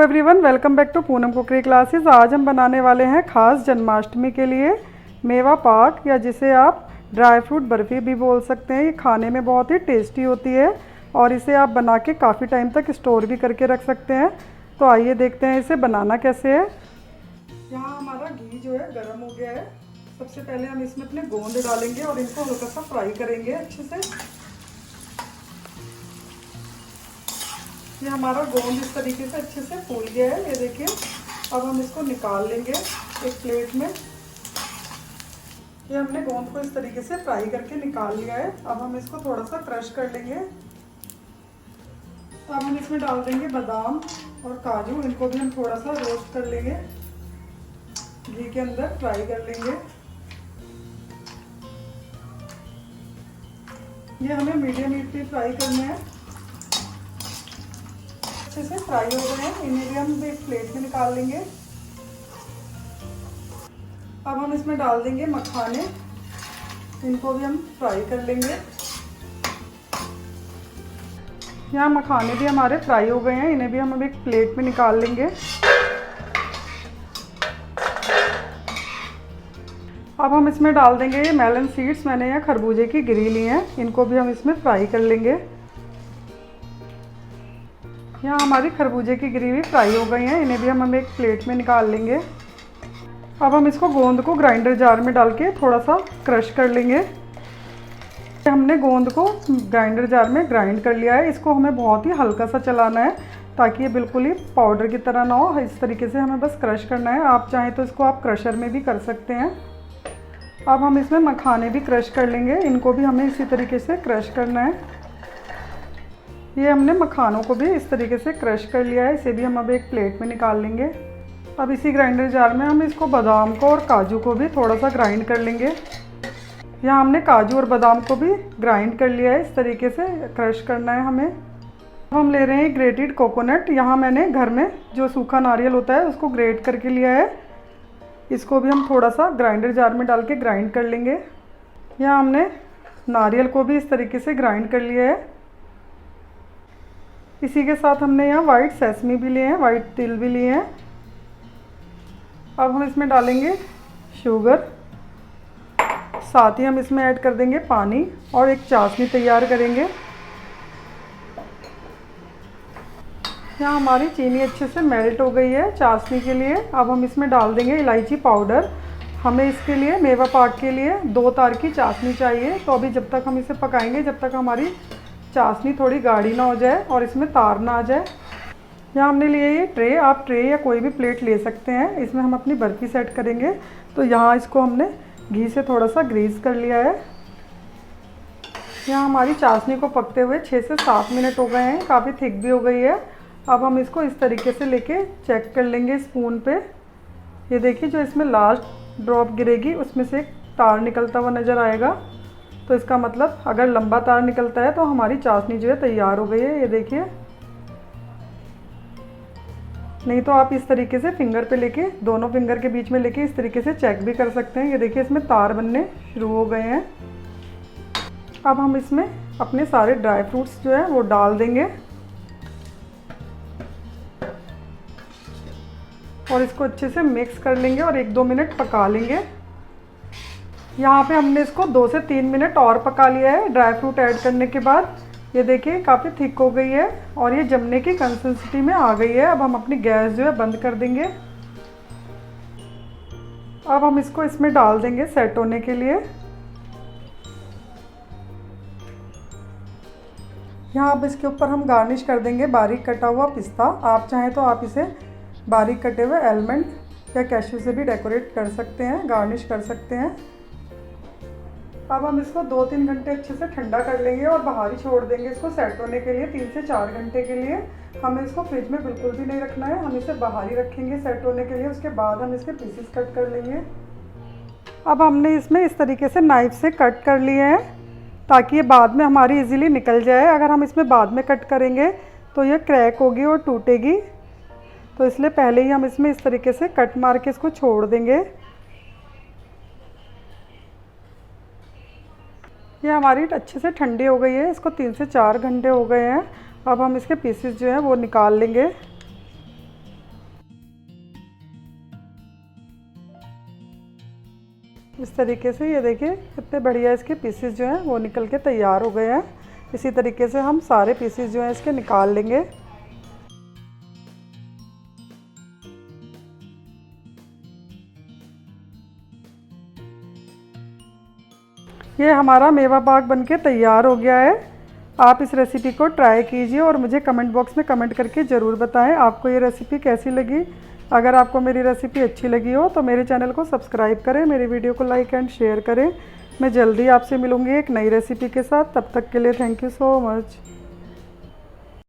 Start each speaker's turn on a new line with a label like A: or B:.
A: Everyone, welcome back to Poonam cookery classes. आज हम बनाने वाले हैं खास जन्माष्टमी के लिए मेवा पाक, या जिसे आप ड्राई फ्रूट बर्फ़ी भी बोल सकते हैं। ये खाने में बहुत ही टेस्टी होती है और इसे आप बना के काफ़ी टाइम तक स्टोर भी करके रख सकते हैं। तो आइए देखते हैं इसे बनाना कैसे है। यहाँ हमारा घी जो है गर्म हो गया है। सबसे पहले हम इसमें अपने गोंद डालेंगे और इनको हल्का सा फ्राई करेंगे अच्छे से। ये हमारा गोंद इस तरीके से अच्छे से फूल गया है, ये देखिए। अब हम इसको निकाल लेंगे एक प्लेट में। ये हमने गोंद को इस तरीके से फ्राई करके निकाल लिया है। अब हम इसको थोड़ा सा क्रश कर लेंगे। अब हम इसमें डाल देंगे बादाम और काजू, इनको भी हम थोड़ा सा रोस्ट कर लेंगे, घी के अंदर फ्राई कर लेंगे। ये हमें मीडियम हीट पे फ्राई करना है। अच्छे से फ्राई हो गए हैं, इन्हें भी हम एक प्लेट में निकाल लेंगे। अब हम इसमें डाल देंगे मखाने, इनको भी हम फ्राई कर लेंगे। यहाँ मखाने भी हमारे फ्राई हो गए हैं, इन्हें भी हम एक प्लेट में निकाल लेंगे। अब हम इसमें डाल देंगे ये मेलन सीड्स, मैंने यहाँ खरबूजे की गिरी ली हैं, इनको भी हम इसमें फ्राई कर लेंगे। यहाँ हमारी खरबूजे की गिरी भी फ्राई हो गई हैं, इन्हें भी हम एक प्लेट में निकाल लेंगे। अब हम इसको गोंद को ग्राइंडर जार में डाल के थोड़ा सा क्रश कर लेंगे। हमने गोंद को ग्राइंडर जार में ग्राइंड कर लिया है। इसको हमें बहुत ही हल्का सा चलाना है ताकि ये बिल्कुल ही पाउडर की तरह ना हो। इस तरीके से हमें बस क्रश करना है। आप चाहें तो इसको आप क्रशर में भी कर सकते हैं। अब हम इसमें मखाने भी क्रश कर लेंगे, इनको भी हमें इसी तरीके से क्रश करना है। ये हमने मखानों को भी इस तरीके से क्रश कर लिया है, इसे भी हम अब एक प्लेट में निकाल लेंगे। अब इसी ग्राइंडर जार में हम इसको बादाम को और काजू को भी थोड़ा सा ग्राइंड कर लेंगे। यहाँ हमने काजू और बादाम को भी ग्राइंड कर लिया है, इस तरीके से क्रश करना है हमें। हम ले रहे हैं ग्रेटेड कोकोनट। यहाँ मैंने घर में जो सूखा नारियल होता है उसको ग्रेट करके लिया है, इसको भी हम थोड़ा सा ग्राइंडर जार में डाल के ग्राइंड कर लेंगे। यहाँ हमने नारियल को भी इस तरीके से ग्राइंड कर लिया है। इसी के साथ हमने यहाँ वाइट सेसमी भी लिए हैं, वाइट तिल भी लिए हैं। अब हम इसमें डालेंगे शुगर, साथ ही हम इसमें ऐड कर देंगे पानी और एक चाशनी तैयार करेंगे। यहाँ हमारी चीनी अच्छे से मेल्ट हो गई है चाशनी के लिए। अब हम इसमें डाल देंगे इलायची पाउडर। हमें इसके लिए मेवा पाक के लिए 2 तार की चाशनी चाहिए। तो अभी जब तक हम इसे पकाएंगे, जब तक हमारी चाशनी थोड़ी गाढ़ी ना हो जाए और इसमें तार ना आ जाए। यहाँ हमने लिए ये ट्रे, आप ट्रे या कोई भी प्लेट ले सकते हैं। इसमें हम अपनी बर्फ़ी सेट करेंगे। तो यहाँ इसको हमने घी से थोड़ा सा ग्रीस कर लिया है। यहाँ हमारी चाशनी को पकते हुए 6 से 7 मिनट हो गए हैं, काफ़ी थिक भी हो गई है। अब हम इसको इस तरीके से लेके चेक कर लेंगे स्पून पे। ये देखिए, जो इसमें लास्ट ड्रॉप गिरेगी उसमें से एक तार निकलता हुआ नज़र आएगा। तो इसका मतलब अगर लंबा तार निकलता है तो हमारी चाशनी जो है तैयार हो गई है, ये देखिए। नहीं तो आप इस तरीके से फिंगर पे लेके, दोनों फिंगर के बीच में लेके इस तरीके से चेक भी कर सकते हैं। ये देखिए, इसमें तार बनने शुरू हो गए हैं। अब हम इसमें अपने सारे ड्राई फ्रूट्स जो है वो डाल देंगे और इसको अच्छे से मिक्स कर लेंगे और 1-2 मिनट पका लेंगे। यहाँ पे हमने इसको 2 से 3 मिनट और पका लिया है ड्राई फ्रूट ऐड करने के बाद। ये देखिए, काफ़ी थिक हो गई है और ये जमने की कंसिस्टेंसी में आ गई है। अब हम अपनी गैस जो है बंद कर देंगे। अब हम इसको इसमें डाल देंगे सेट होने के लिए। यहाँ अब इसके ऊपर हम गार्निश कर देंगे बारीक कटा हुआ पिस्ता। आप चाहें तो आप इसे बारीक कटे हुए आलमंड या कैश्यू से भी डेकोरेट कर सकते हैं, गार्निश कर सकते हैं। अब हम इसको 2-3 घंटे अच्छे से ठंडा कर लेंगे और बाहर ही छोड़ देंगे इसको सेट होने के लिए 3 से 4 घंटे के लिए। हमें इसको फ्रिज में बिल्कुल भी नहीं रखना है, हम इसे बाहर ही रखेंगे सेट होने के लिए। उसके बाद हम इसके पीसेस कट कर लेंगे। अब हमने इसमें इस तरीके से नाइफ से कट कर लिए हैं ताकि ये बाद में हमारी इजीली निकल जाए। अगर हम इसमें बाद में कट करेंगे तो ये क्रैक होगी और टूटेगी, तो इसलिए पहले ही हम इसमें इस तरीके से कट मार के इसको छोड़ देंगे। ये हमारी अच्छे से ठंडी हो गई है, इसको 3 से 4 घंटे हो गए हैं। अब हम इसके पीसेस जो हैं वो निकाल लेंगे। इस तरीके से ये देखिए कितने बढ़िया इसके पीसेस जो हैं वो निकल के तैयार हो गए हैं। इसी तरीके से हम सारे पीसेस जो हैं इसके निकाल लेंगे। ये हमारा मेवा पाक बनके तैयार हो गया है। आप इस रेसिपी को ट्राई कीजिए और मुझे कमेंट बॉक्स में कमेंट करके ज़रूर बताएं आपको ये रेसिपी कैसी लगी। अगर आपको मेरी रेसिपी अच्छी लगी हो तो मेरे चैनल को सब्सक्राइब करें, मेरी वीडियो को लाइक एंड शेयर करें। मैं जल्दी आपसे मिलूँगी एक नई रेसिपी के साथ। तब तक के लिए थैंक यू सो मच।